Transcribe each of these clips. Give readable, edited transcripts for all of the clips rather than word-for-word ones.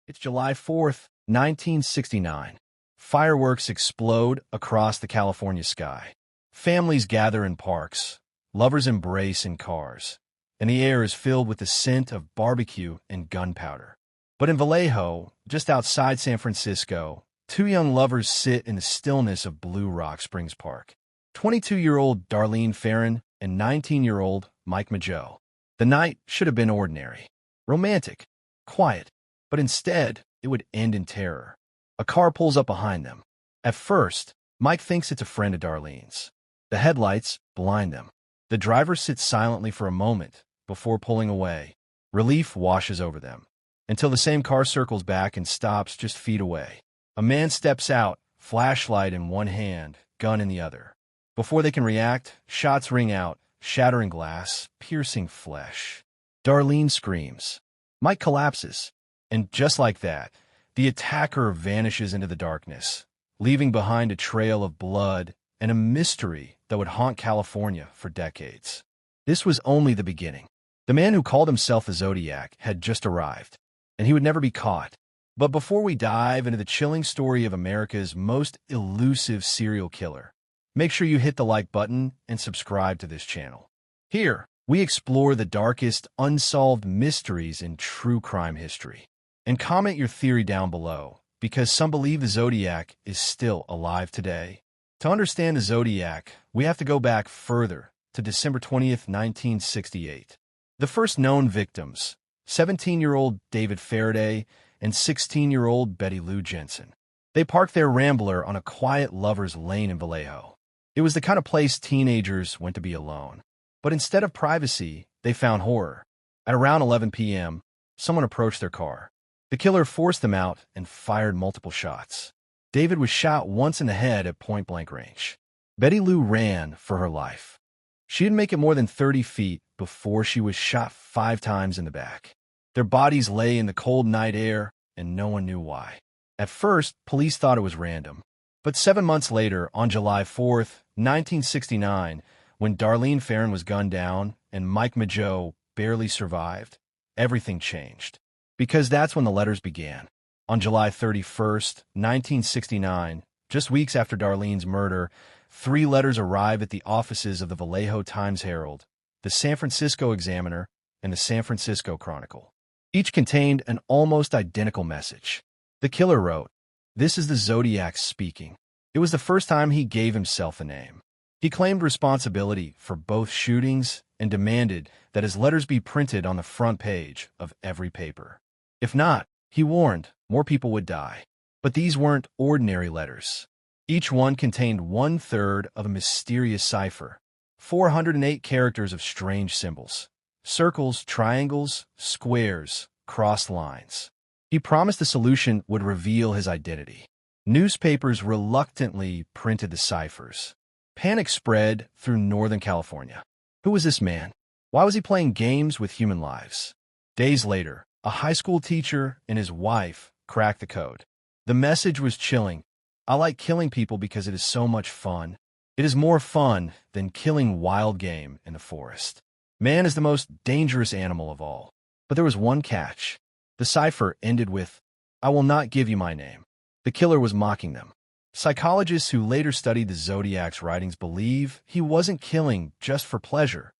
It's July 4th, 1969. Fireworks explode across the California sky. Families gather in parks. Lovers embrace in cars. And the air is filled with the scent of barbecue and gunpowder. But in Vallejo, just outside San Francisco, two young lovers sit in the stillness of Blue Rock Springs Park. 22-year-old Darlene Ferrin and 19-year-old Mike Mageau. The night should have been ordinary, romantic, quiet, but instead it would end in terror. A car pulls up behind them. At first, Mike thinks it's a friend of Darlene's. The headlights blind them. The driver sits silently for a moment before pulling away. Relief washes over them, until the same car circles back and stops just feet away. A man steps out, flashlight in one hand, gun in the other. Before they can react, shots ring out, shattering glass, piercing flesh. Darlene screams. Mike collapses. And just like that, the attacker vanishes into the darkness, leaving behind a trail of blood and a mystery that would haunt California for decades. This was only the beginning. The man who called himself the Zodiac had just arrived, and he would never be caught. But before we dive into the chilling story of America's most elusive serial killer, make sure you hit the like button and subscribe to this channel. Here, we explore the darkest, unsolved mysteries in true crime history. And comment your theory down below, because some believe the Zodiac is still alive today. To understand the Zodiac, we have to go back further to December 20th, 1968. The first known victims, 17-year-old David Faraday and 16-year-old Betty Lou Jensen. They parked their Rambler on a quiet lover's lane in Vallejo. It was the kind of place teenagers went to be alone. But instead of privacy, they found horror. At around 11 p.m., someone approached their car. The killer forced them out and fired multiple shots. David was shot once in the head at point-blank range. Betty Lou ran for her life. She didn't make it more than 30 feet before she was shot 5 times in the back. Their bodies lay in the cold night air, and no one knew why. At first, police thought it was random. But 7 months later, on July 4th, 1969, when Darlene Ferrin was gunned down and Mike Mageau barely survived, everything changed. Because that's when the letters began. On July 31st, 1969, just weeks after Darlene's murder, 3 letters arrive at the offices of the Vallejo Times-Herald, the San Francisco Examiner, and the San Francisco Chronicle. Each contained an almost identical message. The killer wrote, "This is the Zodiac speaking." It was the first time he gave himself a name. He claimed responsibility for both shootings and demanded that his letters be printed on the front page of every paper. If not, he warned, more people would die. But these weren't ordinary letters. Each one contained 1/3 of a mysterious cipher, 408 characters of strange symbols, circles, triangles, squares, crossed lines. He promised the solution would reveal his identity. Newspapers reluctantly printed the ciphers. Panic spread through Northern California. Who was this man? Why was he playing games with human lives? Days later, a high school teacher and his wife cracked the code. The message was chilling. "I like killing people because it is so much fun. It is more fun than killing wild game in the forest. Man is the most dangerous animal of all." But there was one catch. The cipher ended with, "I will not give you my name." The killer was mocking them. Psychologists who later studied the Zodiac's writings believe he wasn't killing just for pleasure,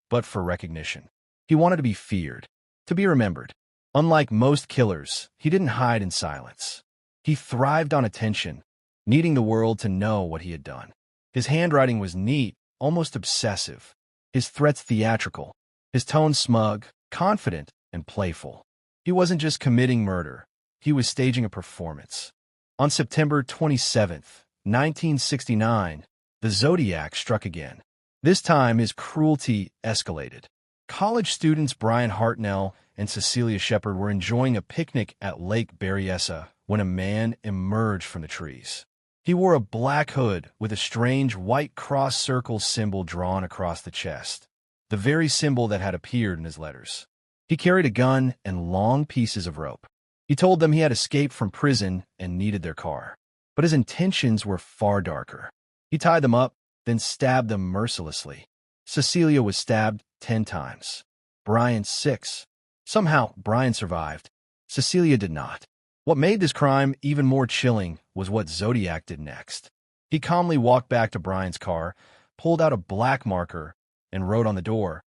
but for recognition. He wanted to be feared, to be remembered. Unlike most killers, he didn't hide in silence. He thrived on attention, needing the world to know what he had done. His handwriting was neat, almost obsessive. His threats theatrical. His tone smug, confident, and playful. He wasn't just committing murder. He was staging a performance. On September 27th, 1969, the Zodiac struck again. This time, his cruelty escalated. College students Brian Hartnell and Cecilia Shepard were enjoying a picnic at Lake Berryessa when a man emerged from the trees. He wore a black hood with a strange white cross circle symbol drawn across the chest, the very symbol that had appeared in his letters. He carried a gun and long pieces of rope. He told them he had escaped from prison and needed their car. But his intentions were far darker. He tied them up, then stabbed them mercilessly. Cecilia was stabbed 10 times. Brian 6. Somehow, Brian survived. Cecilia did not. What made this crime even more chilling was what Zodiac did next. He calmly walked back to Brian's car, pulled out a black marker, and wrote on the door,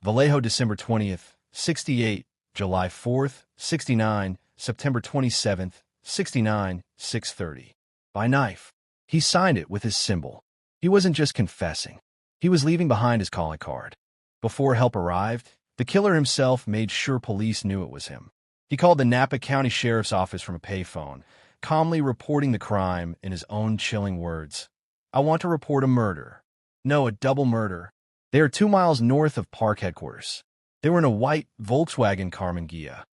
Vallejo, December 20th, 68, July 4th, 69, September 27th, 69, 6:30. By knife. He signed it with his symbol. He wasn't just confessing. He was leaving behind his calling card. Before help arrived, the killer himself made sure police knew it was him. He called the Napa County Sheriff's Office from a payphone, calmly reporting the crime in his own chilling words. I want to report a murder. No, a double murder. They are 2 miles north of park headquarters. They were in a white Volkswagen Carmen Ghia.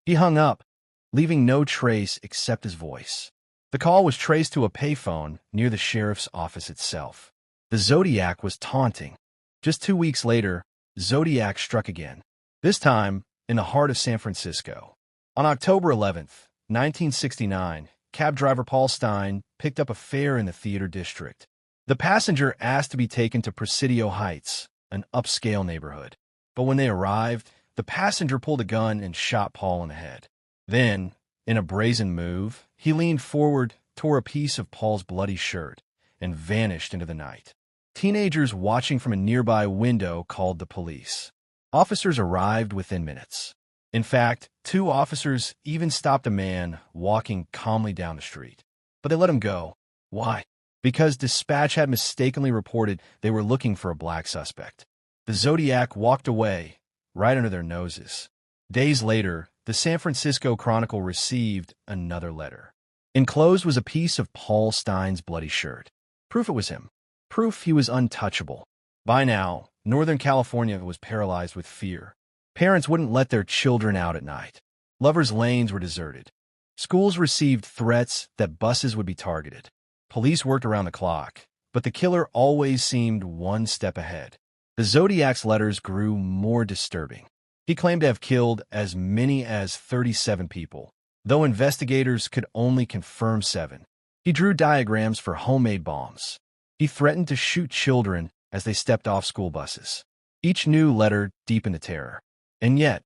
He hung up, leaving no trace except his voice. The call was traced to a payphone near the sheriff's office itself. The Zodiac was taunting. Just 2 weeks later, Zodiac struck again, this time in the heart of San Francisco. On October 11th, 1969, cab driver Paul Stine picked up a fare in the theater district. The passenger asked to be taken to Presidio Heights, an upscale neighborhood. But when they arrived, the passenger pulled a gun and shot Paul in the head. Then, in a brazen move, he leaned forward, tore a piece of Paul's bloody shirt, and vanished into the night. Teenagers watching from a nearby window called the police. Officers arrived within minutes. In fact, 2 officers even stopped a man walking calmly down the street. But they let him go. Why? Because dispatch had mistakenly reported they were looking for a black suspect. The Zodiac walked away, right under their noses. Days later, the San Francisco Chronicle received another letter. Enclosed was a piece of Paul Stine's bloody shirt. Proof it was him. Proof he was untouchable. By now, Northern California was paralyzed with fear. Parents wouldn't let their children out at night. Lovers' lanes were deserted. Schools received threats that buses would be targeted. Police worked around the clock, but the killer always seemed one step ahead. The Zodiac's letters grew more disturbing. He claimed to have killed as many as 37 people, though investigators could only confirm 7. He drew diagrams for homemade bombs. He threatened to shoot children as they stepped off school buses. Each new letter deepened the terror. And yet,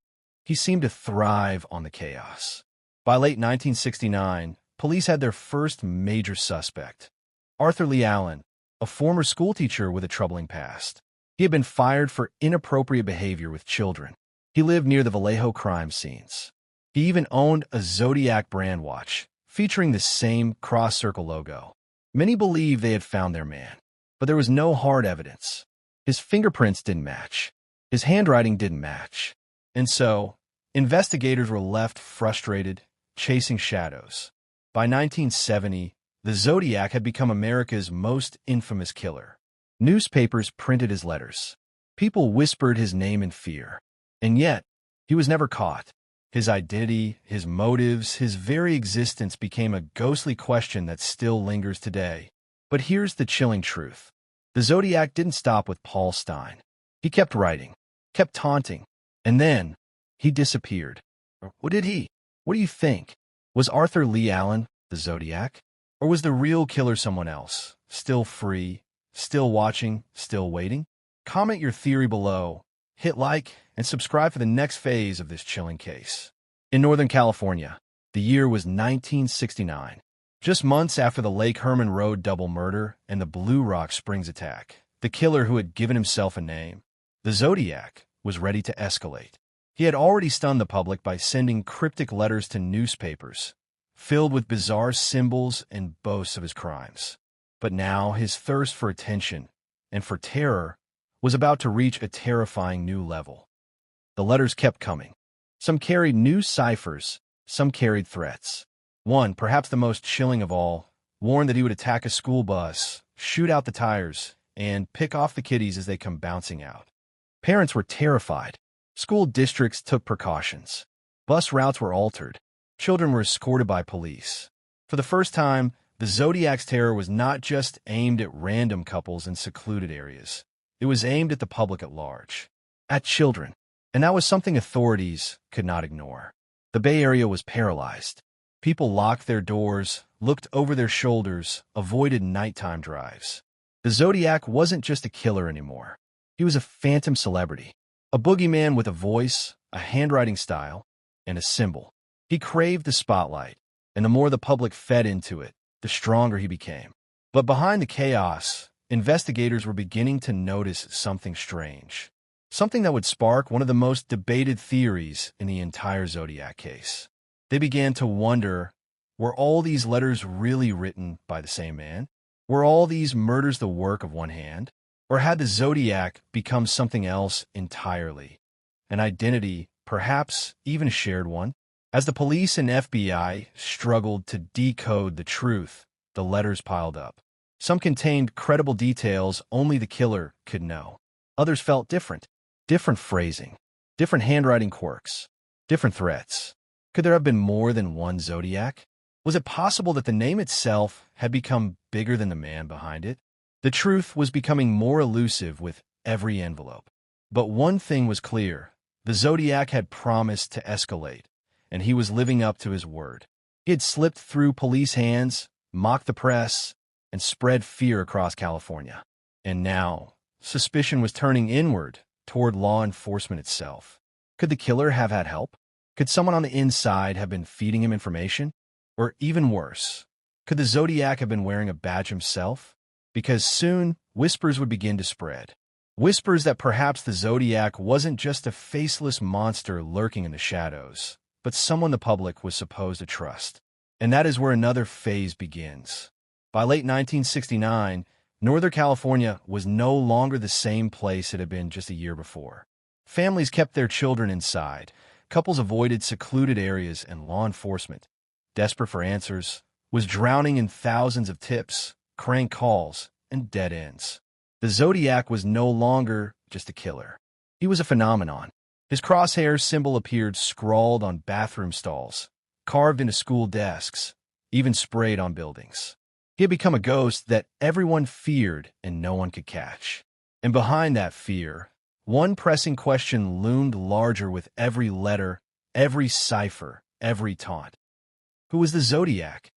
he seemed to thrive on the chaos. By late 1969, police had their first major suspect, Arthur Lee Allen, a former schoolteacher with a troubling past. He had been fired for inappropriate behavior with children. He lived near the Vallejo crime scenes. He even owned a Zodiac brand watch, featuring the same cross-circle logo. Many believed they had found their man, but there was no hard evidence. His fingerprints didn't match. His handwriting didn't match. And so, investigators were left frustrated, chasing shadows. By 1970, the Zodiac had become America's most infamous killer. Newspapers printed his letters. People whispered his name in fear. And yet, he was never caught. His identity, his motives, his very existence became a ghostly question that still lingers today. But here's the chilling truth. The Zodiac didn't stop with Paul Stine. He kept writing, kept taunting, and then he disappeared. What did he? What do you think? Was Arthur Lee Allen the Zodiac? Or was the real killer someone else, still free, still watching, still waiting? Comment your theory below, hit like, and subscribe for the next phase of this chilling case. In Northern California, the year was 1969. Just months after the Lake Herman Road double murder and the Blue Rock Springs attack, the killer who had given himself a name, the Zodiac, was ready to escalate. He had already stunned the public by sending cryptic letters to newspapers, filled with bizarre symbols and boasts of his crimes. But now his thirst for attention and for terror was about to reach a terrifying new level. The letters kept coming. Some carried new ciphers, some carried threats. One, perhaps the most chilling of all, warned that he would attack a school bus, shoot out the tires, and pick off the kiddies as they come bouncing out. Parents were terrified. School districts took precautions. Bus routes were altered. Children were escorted by police. For the first time, the Zodiac's terror was not just aimed at random couples in secluded areas. It was aimed at the public at large, at children. And that was something authorities could not ignore. The Bay Area was paralyzed. People locked their doors, looked over their shoulders, avoided nighttime drives. The Zodiac wasn't just a killer anymore. He was a phantom celebrity, a boogeyman with a voice, a handwriting style, and a symbol. He craved the spotlight. and the more the public fed into it, the stronger he became. But behind the chaos, investigators were beginning to notice something strange. Something that would spark one of the most debated theories in the entire Zodiac case. They began to wonder, were all these letters really written by the same man? Were all these murders the work of one hand? Or had the Zodiac become something else entirely? An identity, perhaps even a shared one? As the police and FBI struggled to decode the truth, the letters piled up. Some contained credible details only the killer could know. Others felt different. Different phrasing, different handwriting quirks, different threats. Could there have been more than one Zodiac? Was it possible that the name itself had become bigger than the man behind it? The truth was becoming more elusive with every envelope. But one thing was clear. The Zodiac had promised to escalate, and he was living up to his word. He had slipped through police hands, mocked the press, and spread fear across California. And now, suspicion was turning inward, toward law enforcement itself. Could the killer have had help? Could someone on the inside have been feeding him information? Or even worse, could the Zodiac have been wearing a badge himself? Because soon, whispers would begin to spread. Whispers that perhaps the Zodiac wasn't just a faceless monster lurking in the shadows, but someone the public was supposed to trust. And that is where another phase begins. By late 1969, Northern California was no longer the same place it had been just a year before. Families kept their children inside. Couples avoided secluded areas, and law enforcement, desperate for answers, was drowning in thousands of tips, crank calls, and dead ends. The Zodiac was no longer just a killer. He was a phenomenon. His crosshair symbol appeared scrawled on bathroom stalls, carved into school desks, even sprayed on buildings. He had become a ghost that everyone feared and no one could catch. And behind that fear, one pressing question loomed larger with every letter, every cipher, every taunt. Who was the Zodiac?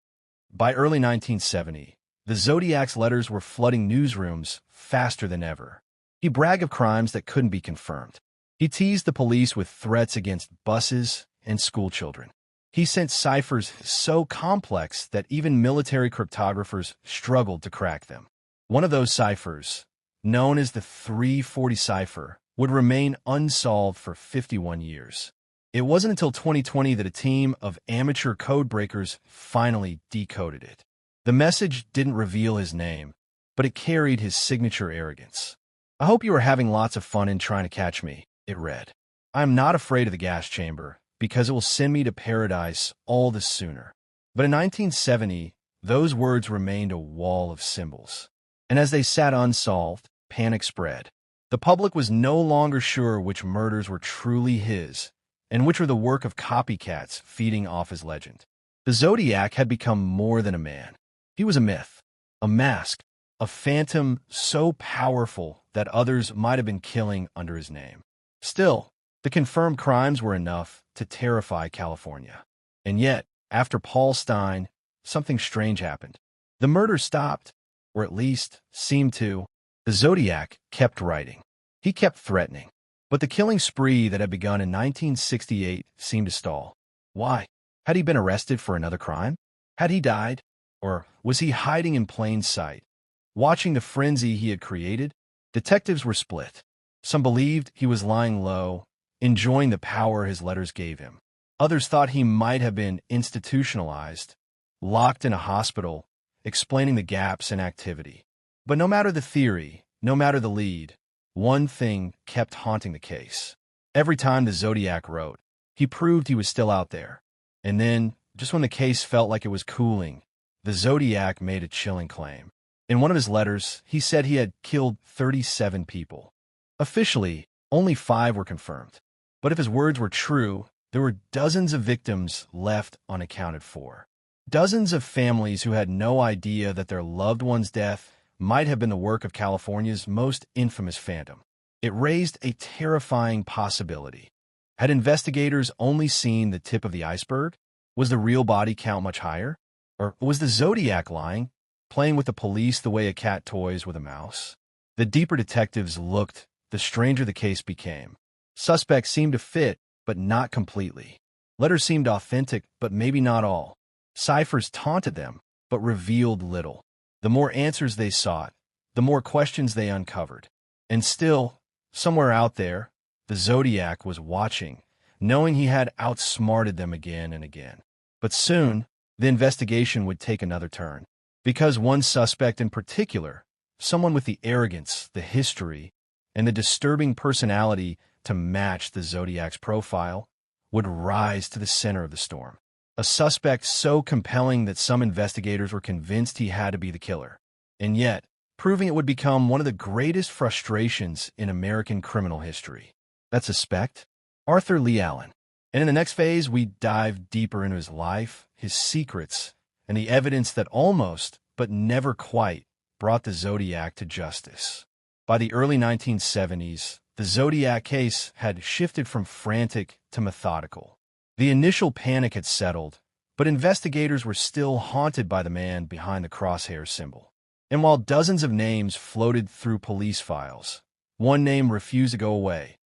By early 1970, the Zodiac's letters were flooding newsrooms faster than ever. He bragged of crimes that couldn't be confirmed. He teased the police with threats against buses and schoolchildren. He sent ciphers so complex that even military cryptographers struggled to crack them. One of those ciphers, known as the 340 cipher, would remain unsolved for 51 years. It wasn't until 2020 that a team of amateur code breakers finally decoded it. The message didn't reveal his name, but it carried his signature arrogance. "I hope you are having lots of fun in trying to catch me," it read. "I am not afraid of the gas chamber, because it will send me to paradise all the sooner." But in 1970, those words remained a wall of symbols. And as they sat unsolved, panic spread. The public was no longer sure which murders were truly his, and which were the work of copycats feeding off his legend. The Zodiac had become more than a man. He was a myth, a mask, a phantom so powerful that others might have been killing under his name. Still, the confirmed crimes were enough to terrify California. And yet, after Paul Stein, something strange happened. The murder stopped, or at least seemed to. The Zodiac kept writing. He kept threatening. But the killing spree that had begun in 1968 seemed to stall. Why? Had he been arrested for another crime? Had he died? Or was he hiding in plain sight? Watching the frenzy he had created, detectives were split. Some believed he was lying low, enjoying the power his letters gave him. Others thought he might have been institutionalized, locked in a hospital, explaining the gaps in activity. But no matter the theory, no matter the lead, one thing kept haunting the case. Every time the Zodiac wrote, he proved he was still out there. And then, just when the case felt like it was cooling, the Zodiac made a chilling claim. In one of his letters, he said he had killed 37 people. Officially, only 5 were confirmed. But if his words were true, there were dozens of victims left unaccounted for. Dozens of families who had no idea that their loved one's death might have been the work of California's most infamous phantom. It raised a terrifying possibility. Had investigators only seen the tip of the iceberg? Was the real body count much higher? Or was the Zodiac lying, playing with the police the way a cat toys with a mouse? The deeper detectives looked, the stranger the case became. Suspects seemed to fit, but not completely. Letters seemed authentic, but maybe not all. Ciphers taunted them, but revealed little. The more answers they sought, the more questions they uncovered. And still, somewhere out there, the Zodiac was watching, knowing he had outsmarted them again and again. But soon, the investigation would take another turn. Because one suspect in particular, someone with the arrogance, the history, and the disturbing personality to match the Zodiac's profile, would rise to the center of the storm. A suspect so compelling that some investigators were convinced he had to be the killer. And yet, proving it would become one of the greatest frustrations in American criminal history. That suspect? Arthur Lee Allen. And in the next phase, we dive deeper into his life, his secrets, and the evidence that almost, but never quite, brought the Zodiac to justice. By the early 1970s, the Zodiac case had shifted from frantic to methodical. The initial panic had settled, but investigators were still haunted by the man behind the crosshair symbol. And while dozens of names floated through police files, one name refused to go away: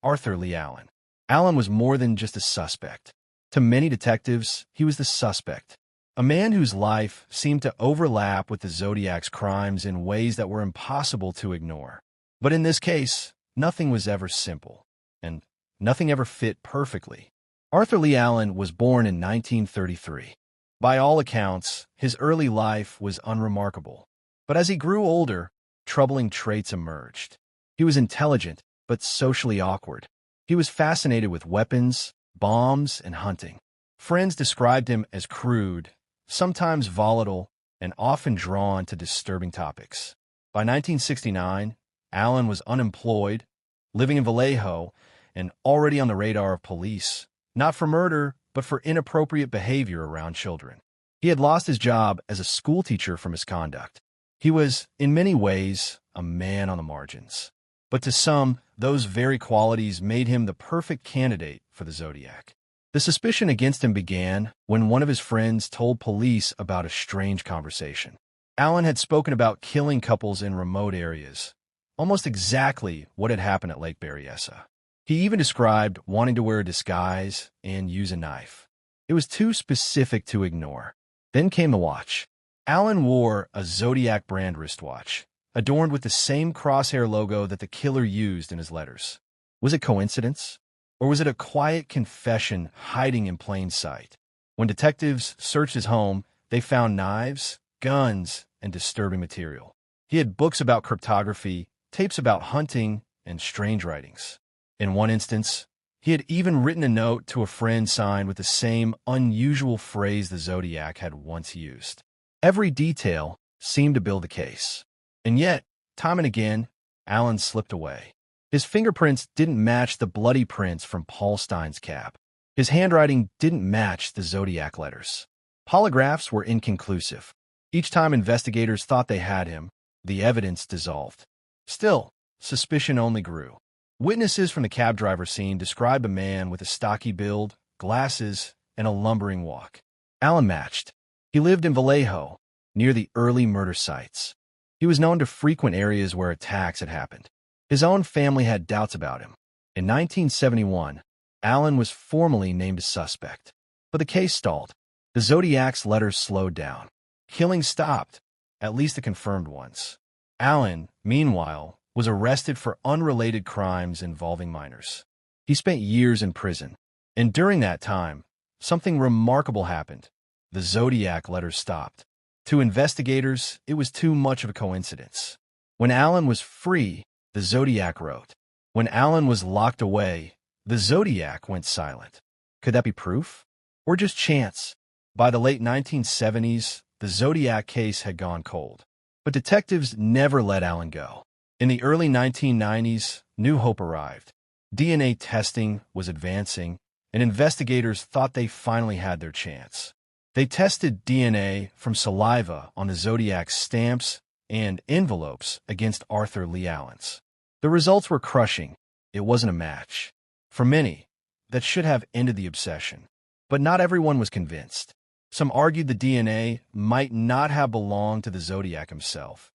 Arthur Lee Allen. Allen was more than just a suspect. To many detectives, he was the suspect. A man whose life seemed to overlap with the Zodiac's crimes in ways that were impossible to ignore. But in this case, nothing was ever simple, and nothing ever fit perfectly. Arthur Lee Allen was born in 1933. By all accounts, his early life was unremarkable. But as he grew older, troubling traits emerged. He was intelligent, but socially awkward. He was fascinated with weapons, bombs, and hunting. Friends described him as crude, sometimes volatile, and often drawn to disturbing topics. By 1969, Allen was unemployed, living in Vallejo, and already on the radar of police, not for murder, but for inappropriate behavior around children. He had lost his job as a schoolteacher for misconduct. He was, in many ways, a man on the margins. But to some, those very qualities made him the perfect candidate for the Zodiac. The suspicion against him began when one of his friends told police about a strange conversation. Allen had spoken about killing couples in remote areas, almost exactly what had happened at Lake Berryessa. He even described wanting to wear a disguise and use a knife. It was too specific to ignore. Then came the watch. Allen wore a Zodiac brand wristwatch, adorned with the same crosshair logo that the killer used in his letters. Was it coincidence? Or was it a quiet confession hiding in plain sight? When detectives searched his home, they found knives, guns, and disturbing material. He had books about cryptography, tapes about hunting, and strange writings. In one instance, he had even written a note to a friend signed with the same unusual phrase the Zodiac had once used. Every detail seemed to build a case. And yet, time and again, Allen slipped away. His fingerprints didn't match the bloody prints from Paul Stein's cap. His handwriting didn't match the Zodiac letters. Polygraphs were inconclusive. Each time investigators thought they had him, the evidence dissolved. Still, suspicion only grew. Witnesses from the cab driver scene described a man with a stocky build, glasses, and a lumbering walk. Allen matched. He lived in Vallejo, near the early murder sites. He was known to frequent areas where attacks had happened. His own family had doubts about him. In 1971, Allen was formally named a suspect. But the case stalled. The Zodiac's letters slowed down. Killings stopped, at least the confirmed ones. Allen, meanwhile, was arrested for unrelated crimes involving minors. He spent years in prison. And during that time, something remarkable happened. The Zodiac letters stopped. To investigators, it was too much of a coincidence. When Allen was free, the Zodiac wrote. When Allen was locked away, the Zodiac went silent. Could that be proof? Or just chance? By the late 1970s, the Zodiac case had gone cold. But detectives never let Allen go. In the early 1990s, new hope arrived. DNA testing was advancing, and investigators thought they finally had their chance. They tested DNA from saliva on the Zodiac's stamps and envelopes against Arthur Lee Allen's. The results were crushing. It wasn't a match. For many, that should have ended the obsession. But not everyone was convinced. Some argued the DNA might not have belonged to the Zodiac himself.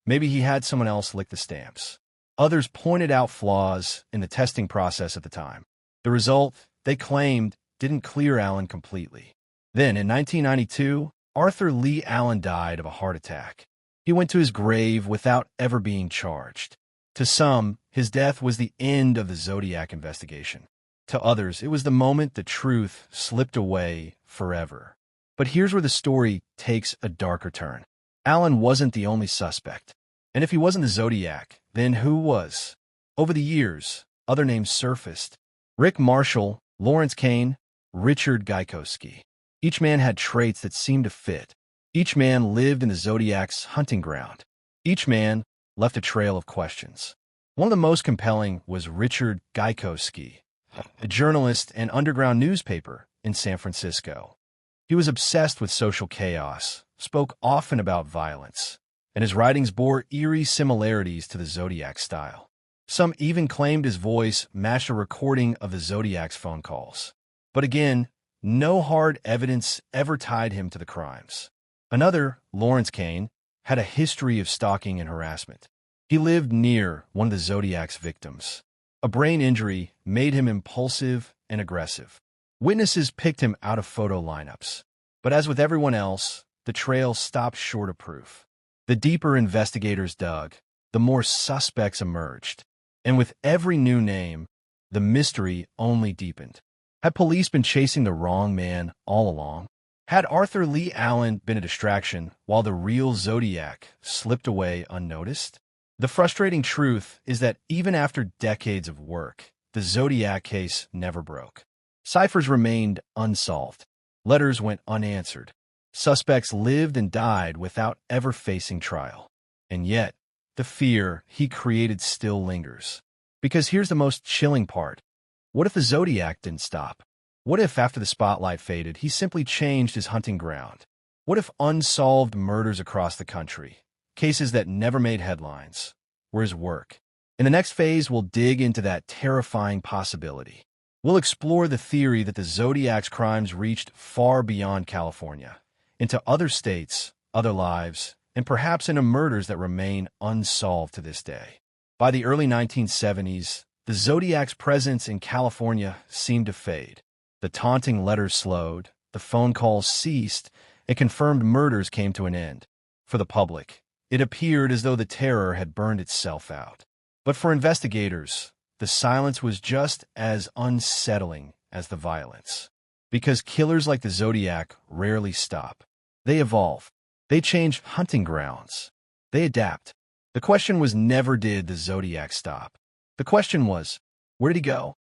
Maybe he had someone else lick the stamps. Others pointed out flaws in the testing process at the time. The result, they claimed, didn't clear Allen completely. Then, in 1992, Arthur Lee Allen died of a heart attack. He went to his grave without ever being charged. To some, his death was the end of the Zodiac investigation. To others, it was the moment the truth slipped away forever. But here's where the story takes a darker turn. Allen wasn't the only suspect. And if he wasn't the Zodiac, then who was? Over the years, other names surfaced. Rick Marshall, Lawrence Kane, Richard Gaikowski. Each man had traits that seemed to fit. Each man lived in the Zodiac's hunting ground. Each man left a trail of questions. One of the most compelling was Richard Gaikowski, a journalist and underground newspaper in San Francisco. He was obsessed with social chaos, spoke often about violence, and his writings bore eerie similarities to the Zodiac style. Some even claimed his voice matched a recording of the Zodiac's phone calls. But again, no hard evidence ever tied him to the crimes. Another, Lawrence Kane, had a history of stalking and harassment. He lived near one of the Zodiac's victims. A brain injury made him impulsive and aggressive. Witnesses picked him out of photo lineups. But as with everyone else, the trail stopped short of proof. The deeper investigators dug, the more suspects emerged. And with every new name, the mystery only deepened. Had police been chasing the wrong man all along? Had Arthur Lee Allen been a distraction while the real Zodiac slipped away unnoticed? The frustrating truth is that even after decades of work, the Zodiac case never broke. Ciphers remained unsolved. Letters went unanswered. Suspects lived and died without ever facing trial. And yet, the fear he created still lingers. Because here's the most chilling part. What if the Zodiac didn't stop? What if, after the spotlight faded, he simply changed his hunting ground? What if unsolved murders across the country, cases that never made headlines, were his work? In the next phase, we'll dig into that terrifying possibility. We'll explore the theory that the Zodiac's crimes reached far beyond California, into other states, other lives, and perhaps into murders that remain unsolved to this day. By the early 1970s, the Zodiac's presence in California seemed to fade. The taunting letters slowed, the phone calls ceased, and confirmed murders came to an end. For the public, it appeared as though the terror had burned itself out. But for investigators, the silence was just as unsettling as the violence. Because killers like the Zodiac rarely stop. They evolve. They change hunting grounds. They adapt. The question was never did the Zodiac stop. The question was, where did he go?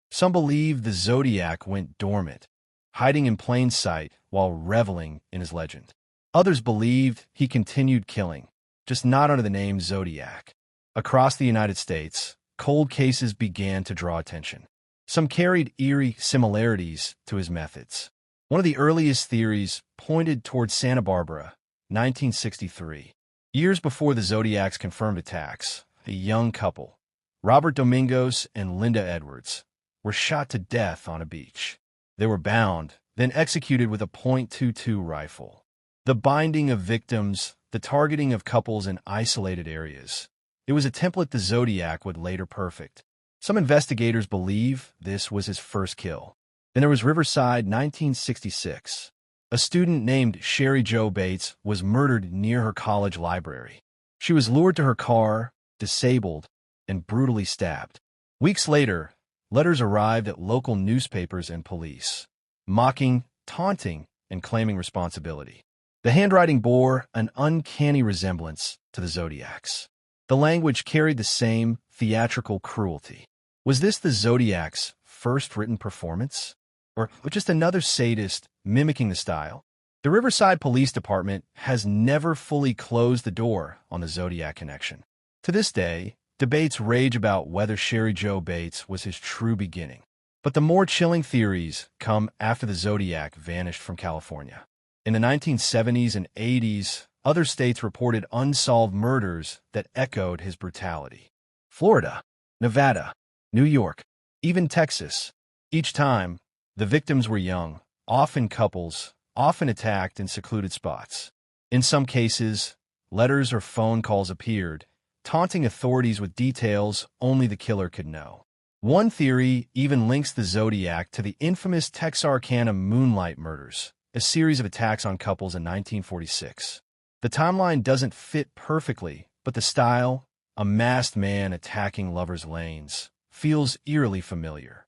Some believe the Zodiac went dormant, hiding in plain sight while reveling in his legend. Others believed he continued killing, just not under the name Zodiac. Across the United States, cold cases began to draw attention. Some carried eerie similarities to his methods. One of the earliest theories pointed toward Santa Barbara, 1963. Years before the Zodiac's confirmed attacks, a young couple, Robert Domingos and Linda Edwards, were shot to death on a beach. They were bound, then executed with a .22 rifle. The binding of victims, the targeting of couples in isolated areas. It was a template the Zodiac would later perfect. Some investigators believe this was his first kill. Then there was Riverside, 1966. A student named Sherry Jo Bates was murdered near her college library. She was lured to her car, disabled, and brutally stabbed. Weeks later, letters arrived at local newspapers and police, mocking, taunting, and claiming responsibility. The handwriting bore an uncanny resemblance to the Zodiac's. The language carried the same theatrical cruelty. Was this the Zodiac's first written performance? Or just another sadist mimicking the style? The Riverside Police Department has never fully closed the door on the Zodiac connection. To this day, debates rage about whether Sherry Jo Bates was his true beginning. But the more chilling theories come after the Zodiac vanished from California. In the 1970s and 80s, other states reported unsolved murders that echoed his brutality. Florida, Nevada, New York, even Texas. Each time, the victims were young, often couples, often attacked in secluded spots. In some cases, letters or phone calls appeared, taunting authorities with details only the killer could know. One theory even links the Zodiac to the infamous Texarkana Moonlight murders, a series of attacks on couples in 1946. The timeline doesn't fit perfectly, but the style, a masked man attacking lovers' lanes, feels eerily familiar.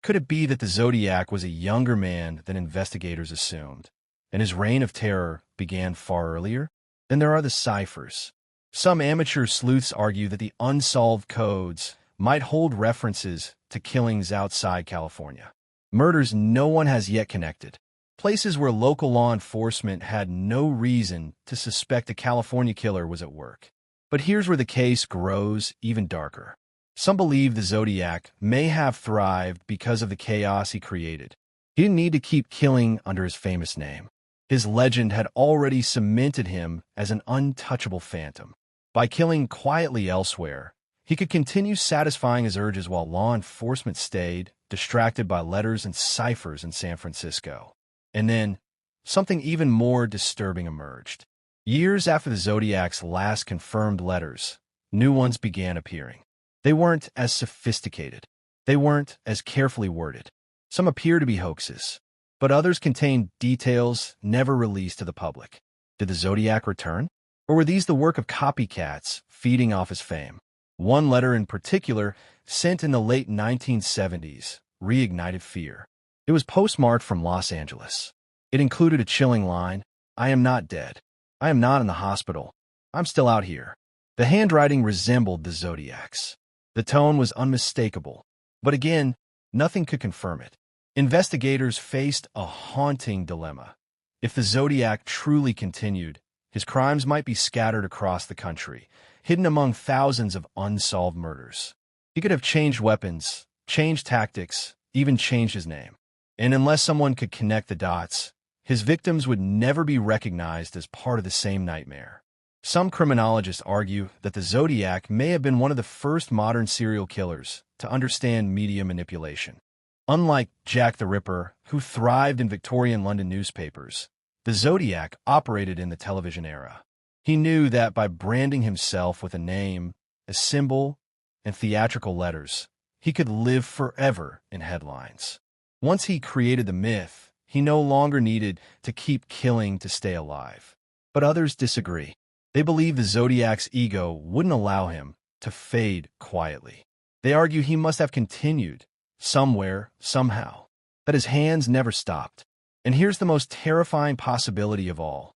Could it be that the Zodiac was a younger man than investigators assumed, and his reign of terror began far earlier? Then there are the ciphers. Some amateur sleuths argue that the unsolved codes might hold references to killings outside California. Murders no one has yet connected. Places where local law enforcement had no reason to suspect a California killer was at work. But here's where the case grows even darker. Some believe the Zodiac may have thrived because of the chaos he created. He didn't need to keep killing under his famous name. His legend had already cemented him as an untouchable phantom. By killing quietly elsewhere, he could continue satisfying his urges while law enforcement stayed distracted by letters and ciphers in San Francisco. And then, something even more disturbing emerged. Years after the Zodiac's last confirmed letters, new ones began appearing. They weren't as sophisticated. They weren't as carefully worded. Some appear to be hoaxes, but others contained details never released to the public. Did the Zodiac return? Or were these the work of copycats feeding off his fame? One letter in particular, sent in the late 1970s, reignited fear. It was postmarked from Los Angeles. It included a chilling line, "I am not dead. I am not in the hospital. I'm still out here." The handwriting resembled the Zodiac's. The tone was unmistakable. But again, nothing could confirm it. Investigators faced a haunting dilemma. If the Zodiac truly continued, his crimes might be scattered across the country, hidden among thousands of unsolved murders. He could have changed weapons, changed tactics, even changed his name. And unless someone could connect the dots, his victims would never be recognized as part of the same nightmare. Some criminologists argue that the Zodiac may have been one of the first modern serial killers to understand media manipulation. Unlike Jack the Ripper, who thrived in Victorian London newspapers, the Zodiac operated in the television era. He knew that by branding himself with a name, a symbol, and theatrical letters, he could live forever in headlines. Once he created the myth, he no longer needed to keep killing to stay alive. But others disagree. They believe the Zodiac's ego wouldn't allow him to fade quietly. They argue he must have continued, somewhere, somehow, that his hands never stopped. And here's the most terrifying possibility of all.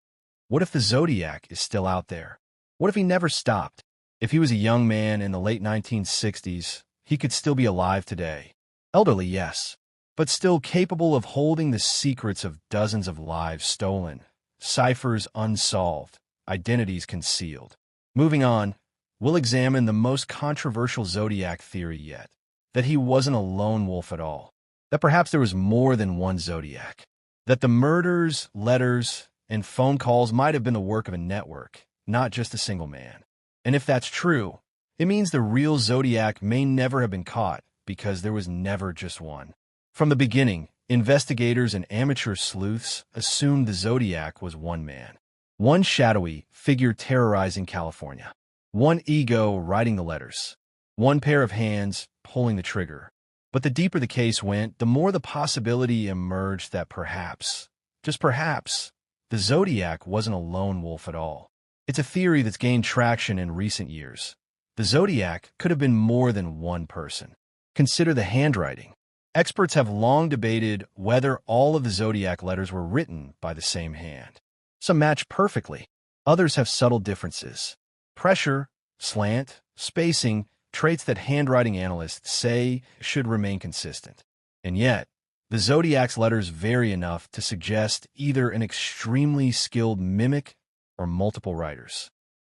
What if the Zodiac is still out there? What if he never stopped? If he was a young man in the late 1960s, he could still be alive today. Elderly, yes, but still capable of holding the secrets of dozens of lives stolen, ciphers unsolved, identities concealed. Moving on, we'll examine the most controversial Zodiac theory yet, that he wasn't a lone wolf at all, that perhaps there was more than one Zodiac, that the murders, letters, and phone calls might have been the work of a network, not just a single man. And if that's true, it means the real Zodiac may never have been caught because there was never just one. From the beginning, investigators and amateur sleuths assumed the Zodiac was one man. One shadowy figure terrorizing California. One ego writing the letters. One pair of hands pulling the trigger. But the deeper the case went, the more the possibility emerged that perhaps, just perhaps, the Zodiac wasn't a lone wolf at all. It's a theory that's gained traction in recent years. The Zodiac could have been more than one person. Consider the handwriting. Experts have long debated whether all of the Zodiac letters were written by the same hand. Some match perfectly. Others have subtle differences. Pressure, slant, spacing, traits that handwriting analysts say should remain consistent. And yet, the Zodiac's letters vary enough to suggest either an extremely skilled mimic or multiple writers.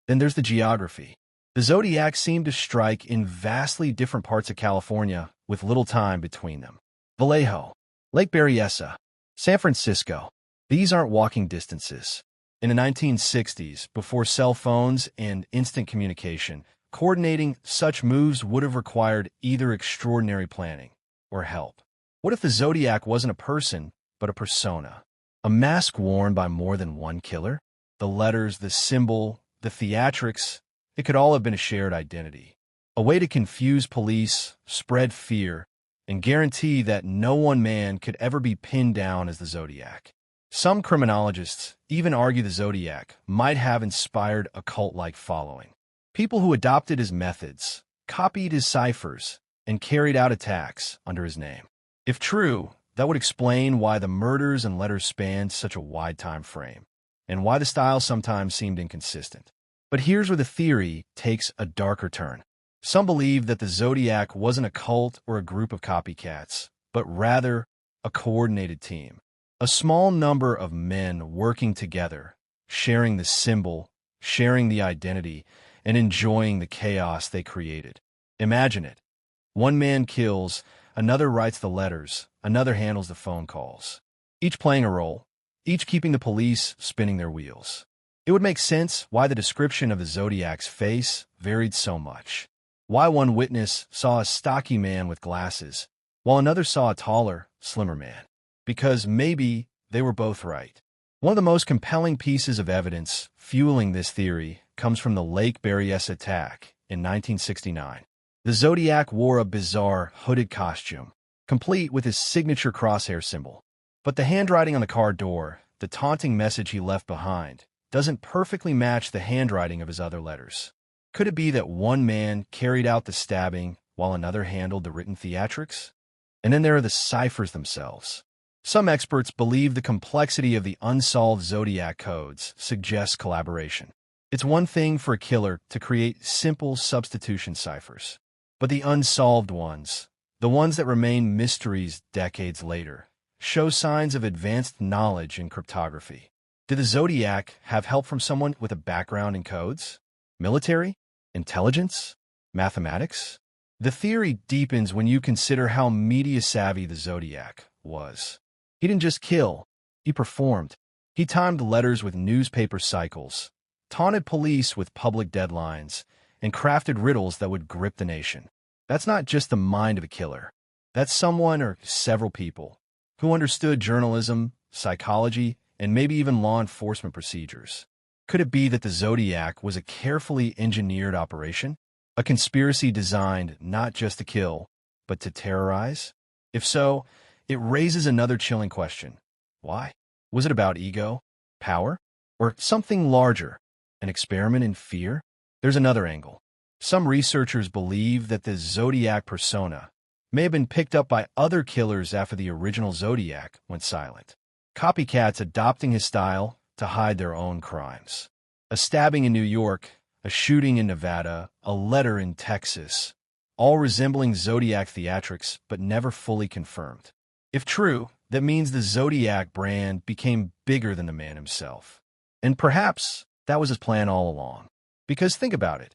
Then there's the geography. The Zodiac seemed to strike in vastly different parts of California with little time between them. Vallejo, Lake Berryessa, San Francisco. These aren't walking distances. In the 1960s, before cell phones and instant communication, coordinating such moves would have required either extraordinary planning or help. What if the Zodiac wasn't a person, but a persona? A mask worn by more than one killer? The letters, the symbol, the theatrics, it could all have been a shared identity. A way to confuse police, spread fear, and guarantee that no one man could ever be pinned down as the Zodiac. Some criminologists even argue the Zodiac might have inspired a cult-like following. People who adopted his methods, copied his ciphers, and carried out attacks under his name. If true, that would explain why the murders and letters spanned such a wide time frame, and why the style sometimes seemed inconsistent. But here's where the theory takes a darker turn. Some believe that the Zodiac wasn't a cult or a group of copycats, but rather a coordinated team. A small number of men working together, sharing the symbol, sharing the identity, and enjoying the chaos they created. Imagine it. One man kills, another writes the letters, another handles the phone calls. Each playing a role, each keeping the police spinning their wheels. It would make sense why the description of the Zodiac's face varied so much. Why one witness saw a stocky man with glasses, while another saw a taller, slimmer man. Because maybe they were both right. One of the most compelling pieces of evidence fueling this theory comes from the Lake Berryessa attack in 1969. The Zodiac wore a bizarre, hooded costume, complete with his signature crosshair symbol. But the handwriting on the car door, the taunting message he left behind, doesn't perfectly match the handwriting of his other letters. Could it be that one man carried out the stabbing while another handled the written theatrics? And then there are the ciphers themselves. Some experts believe the complexity of the unsolved Zodiac codes suggests collaboration. It's one thing for a killer to create simple substitution ciphers. But the unsolved ones, the ones that remain mysteries decades later, show signs of advanced knowledge in cryptography. Did the Zodiac have help from someone with a background in codes? Military? Intelligence? Mathematics? The theory deepens when you consider how media-savvy the Zodiac was. He didn't just kill, he performed. He timed letters with newspaper cycles, taunted police with public deadlines, and crafted riddles that would grip the nation. That's not just the mind of a killer. That's someone or several people who understood journalism, psychology, and maybe even law enforcement procedures. Could it be that the Zodiac was a carefully engineered operation? A conspiracy designed not just to kill, but to terrorize? If so, it raises another chilling question. Why? Was it about ego, power, or something larger? An experiment in fear? There's another angle. Some researchers believe that the Zodiac persona may have been picked up by other killers after the original Zodiac went silent. Copycats adopting his style to hide their own crimes. A stabbing in New York, a shooting in Nevada, a letter in Texas, all resembling Zodiac theatrics but never fully confirmed. If true, that means the Zodiac brand became bigger than the man himself. And perhaps that was his plan all along. Because think about it.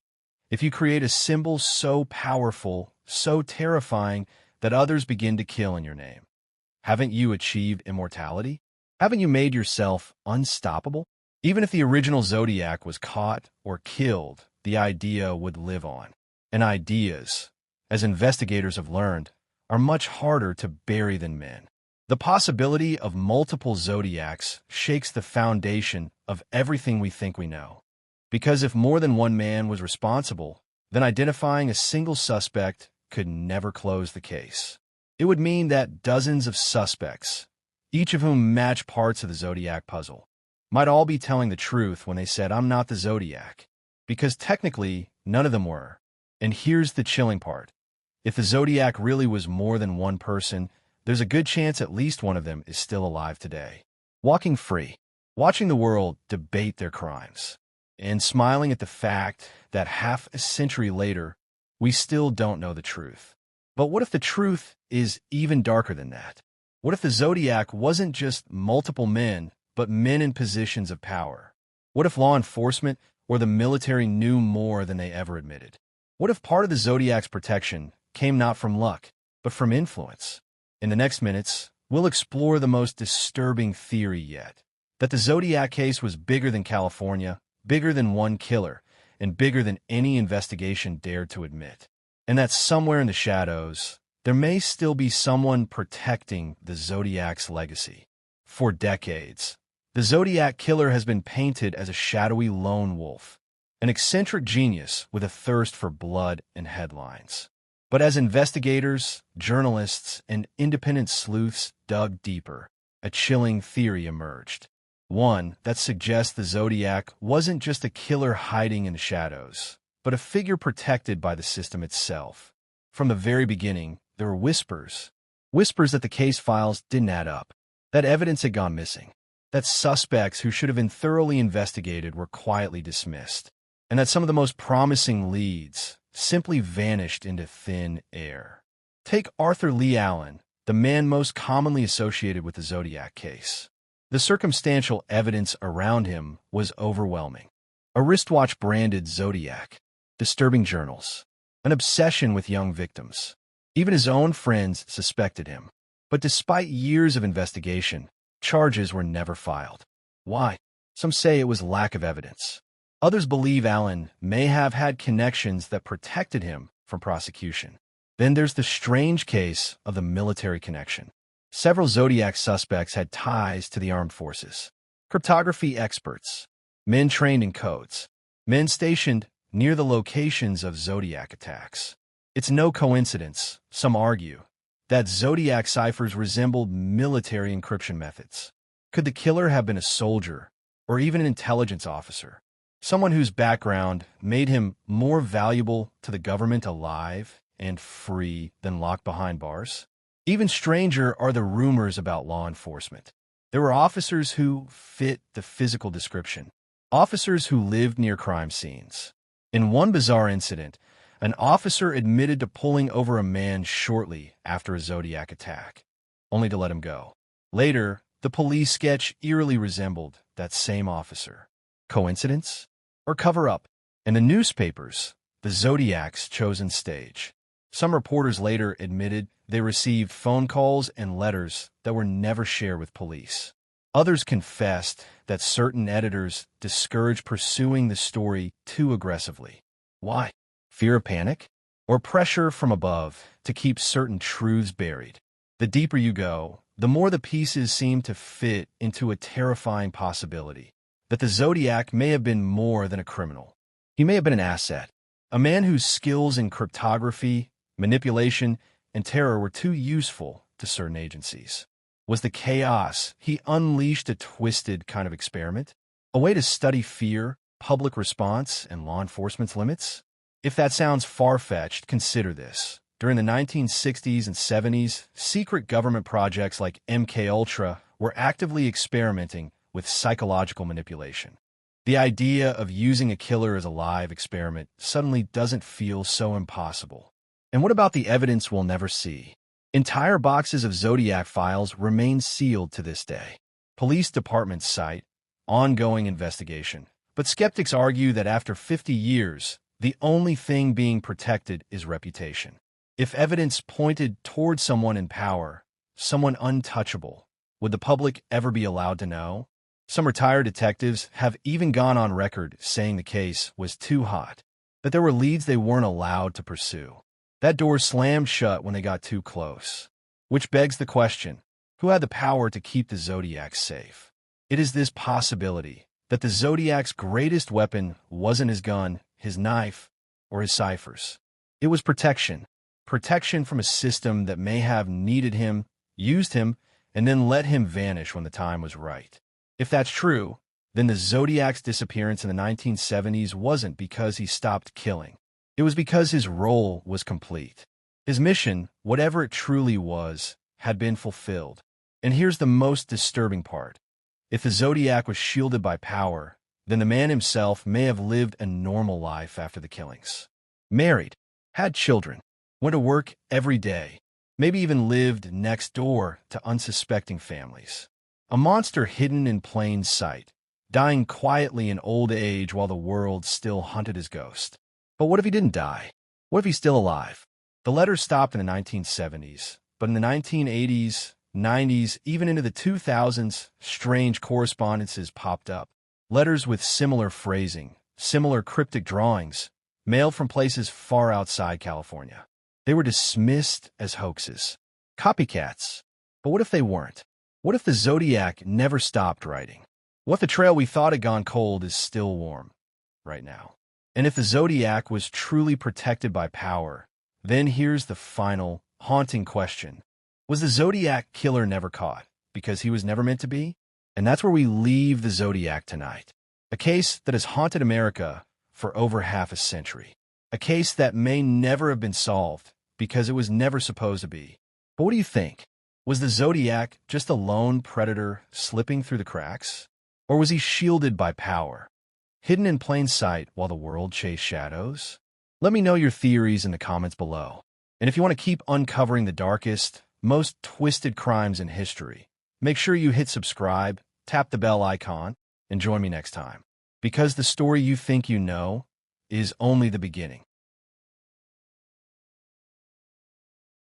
If you create a symbol so powerful, so terrifying, that others begin to kill in your name, haven't you achieved immortality? Haven't you made yourself unstoppable? Even if the original Zodiac was caught or killed, the idea would live on. And ideas, as investigators have learned, are much harder to bury than men. The possibility of multiple Zodiacs shakes the foundation of everything we think we know. Because if more than one man was responsible, then identifying a single suspect could never close the case. It would mean that dozens of suspects, each of whom match parts of the Zodiac puzzle, might all be telling the truth when they said, "I'm not the Zodiac," because technically none of them were. And here's the chilling part. If the Zodiac really was more than one person, there's a good chance at least one of them is still alive today, walking free, watching the world debate their crimes, and smiling at the fact that half a century later, we still don't know the truth. But what if the truth is even darker than that? What if the Zodiac wasn't just multiple men, but men in positions of power? What if law enforcement or the military knew more than they ever admitted? What if part of the Zodiac's protection came not from luck, but from influence? In the next minutes, we'll explore the most disturbing theory yet, that the Zodiac case was bigger than California, bigger than one killer, and bigger than any investigation dared to admit. And that somewhere in the shadows, there may still be someone protecting the Zodiac's legacy. For decades, the Zodiac Killer has been painted as a shadowy lone wolf, an eccentric genius with a thirst for blood and headlines. But as investigators, journalists, and independent sleuths dug deeper, a chilling theory emerged. One that suggests the Zodiac wasn't just a killer hiding in the shadows, but a figure protected by the system itself. From the very beginning, there were whispers that the case files didn't add up, that evidence had gone missing, that suspects who should have been thoroughly investigated were quietly dismissed, and that some of the most promising leads simply vanished into thin air. Take Arthur Lee Allen, the man most commonly associated with the Zodiac case. The circumstantial evidence around him was overwhelming. A wristwatch branded Zodiac, disturbing journals, an obsession with young victims. Even his own friends suspected him. But despite years of investigation, charges were never filed. Why? Some say it was lack of evidence. Others believe Allen may have had connections that protected him from prosecution. Then there's the strange case of the military connection. Several Zodiac suspects had ties to the armed forces. Cryptography experts, men trained in codes, men stationed near the locations of Zodiac attacks. It's no coincidence, some argue, that Zodiac ciphers resembled military encryption methods. Could the killer have been a soldier or even an intelligence officer? Someone whose background made him more valuable to the government alive and free than locked behind bars? Even stranger are the rumors about law enforcement. There were officers who fit the physical description, officers who lived near crime scenes. In one bizarre incident, an officer admitted to pulling over a man shortly after a Zodiac attack, only to let him go. Later, the police sketch eerily resembled that same officer. Coincidence? Or cover-up? In the newspapers, the Zodiac's chosen stage. Some reporters later admitted they received phone calls and letters that were never shared with police. Others confessed that certain editors discouraged pursuing the story too aggressively. Why? Fear of panic? Or pressure from above to keep certain truths buried? The deeper you go, the more the pieces seem to fit into a terrifying possibility that the Zodiac may have been more than a criminal. He may have been an asset, a man whose skills in cryptography, manipulation, and terror were too useful to certain agencies. Was the chaos he unleashed a twisted kind of experiment? A way to study fear, public response, and law enforcement's limits? If that sounds far-fetched, consider this. During the 1960s and 70s, secret government projects like MKUltra were actively experimenting with psychological manipulation. The idea of using a killer as a live experiment suddenly doesn't feel so impossible. And what about the evidence we'll never see? Entire boxes of Zodiac files remain sealed to this day. Police departments cite ongoing investigation, but skeptics argue that after 50 years, the only thing being protected is reputation. If evidence pointed toward someone in power, someone untouchable, would the public ever be allowed to know? Some retired detectives have even gone on record saying the case was too hot, that there were leads they weren't allowed to pursue. That door slammed shut when they got too close. Which begs the question, who had the power to keep the Zodiac safe? It is this possibility that the Zodiac's greatest weapon wasn't his gun, his knife, or his ciphers. It was protection. Protection from a system that may have needed him, used him, and then let him vanish when the time was right. If that's true, then the Zodiac's disappearance in the 1970s wasn't because he stopped killing. It was because his role was complete. His mission, whatever it truly was, had been fulfilled. And here's the most disturbing part. If the Zodiac was shielded by power, then the man himself may have lived a normal life after the killings. Married, had children, went to work every day, maybe even lived next door to unsuspecting families. A monster hidden in plain sight, dying quietly in old age while the world still hunted his ghost. But what if he didn't die? What if he's still alive? The letters stopped in the 1970s, but in the 1980s, 90s, even into the 2000s, strange correspondences popped up. Letters with similar phrasing, similar cryptic drawings, mailed from places far outside California. They were dismissed as hoaxes, copycats. But what if they weren't? What if the Zodiac never stopped writing? What if the trail we thought had gone cold is still warm right now? And if the Zodiac was truly protected by power, then here's the final, haunting question. Was the Zodiac Killer never caught because he was never meant to be? And that's where we leave the Zodiac tonight. A case that has haunted America for over half a century. A case that may never have been solved because it was never supposed to be. But what do you think? Was the Zodiac just a lone predator slipping through the cracks? Or was he shielded by power, hidden in plain sight while the world chased shadows? Let me know your theories in the comments below. And if you want to keep uncovering the darkest, most twisted crimes in history, make sure you hit subscribe, tap the bell icon, and join me next time. Because the story you think you know is only the beginning.